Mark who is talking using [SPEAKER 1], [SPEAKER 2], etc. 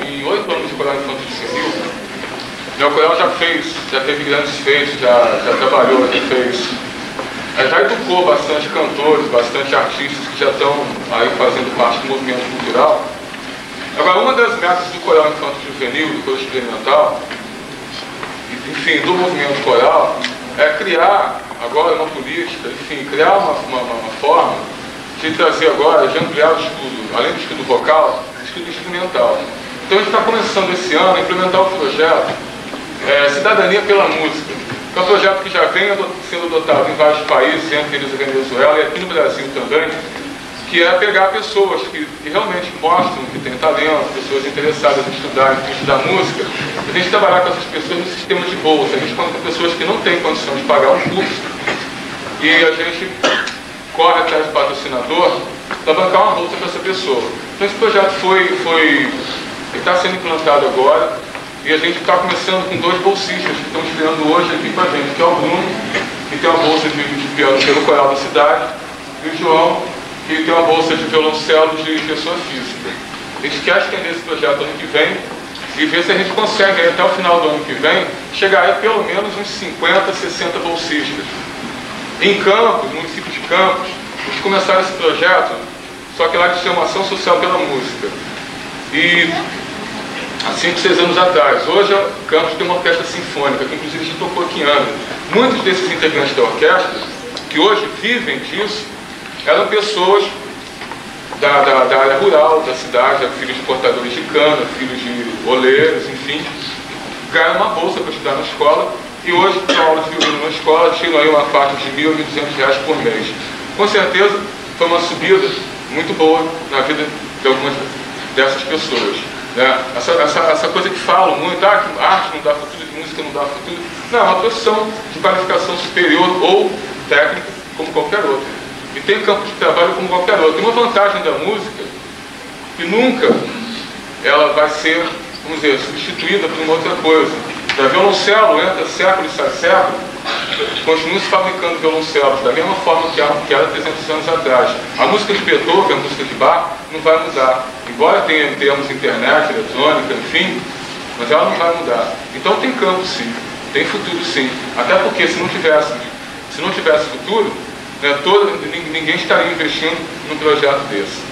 [SPEAKER 1] Em 8 anos de coral infantil civil, meu coral já teve grandes feitos, já trabalhou, já educou bastante cantores, bastante artistas que já estão aí fazendo parte do movimento cultural. Agora, uma das metas do coral infantil juvenil, do coral experimental, enfim, do movimento coral, é criar agora uma política, enfim, criar uma forma de trazer agora, de ampliar o estudo, além do estudo vocal, o estudo instrumental. Então a gente está começando esse ano a implementar o projeto Cidadania pela Música, que é um projeto que já vem sendo adotado em vários países, entre eles a Venezuela e aqui no Brasil também, que é pegar pessoas que realmente mostram que têm talento, pessoas interessadas em estudar música, a gente trabalhar com essas pessoas no sistema de bolsa. A gente conta com pessoas que não têm condição de pagar um curso e a gente corre atrás do patrocinador para bancar uma bolsa para essa pessoa. Então esse projeto está sendo implantado agora e a gente está começando com 2 bolsistas que estão estreando hoje aqui com a gente, que é o Bruno, que tem uma bolsa de piano pelo coral da cidade, e o João, que tem uma bolsa de violoncelo de pessoa física. A gente quer estender esse projeto ano que vem e ver se a gente consegue, até o final do ano que vem, chegar a pelo menos uns 50, 60 bolsistas. Em Campos, no município de Campos, a gente começaram esse projeto, só que lá que chama Ação Social pela Música. E há 5, 6 anos atrás, hoje Campos tem uma orquestra sinfônica, que inclusive a gente tocou aqui em Angra. Muitos desses integrantes da orquestra, que hoje vivem disso, eram pessoas da área rural, da cidade, filhos de portadores de cana, filhos de oleiros, enfim, ganham uma bolsa para estudar na escola e hoje dão aula de violino na escola, tiram aí uma faixa de R$ 1.1.200 por mês. Com certeza foi uma subida muito boa na vida de algumas dessas pessoas. Né? Essa coisa que falam muito, que arte não dá futuro, que música não dá futuro. Não, é uma profissão de qualificação superior ou técnica, como qualquer outra. E tem campo de trabalho como qualquer outro. E uma vantagem da música, que nunca ela vai ser, vamos dizer, substituída por uma outra coisa. O violoncelo entra século e sai século, continua se fabricando violoncelos da mesma forma que era 300 anos atrás. A música de Beethoven, a música de Bach, não vai mudar. Embora tenha termos internet, eletrônica, enfim, mas ela não vai mudar. Então tem campo sim, tem futuro sim. Até porque se não tivesse futuro, né, ninguém estaria investindo num projeto desse.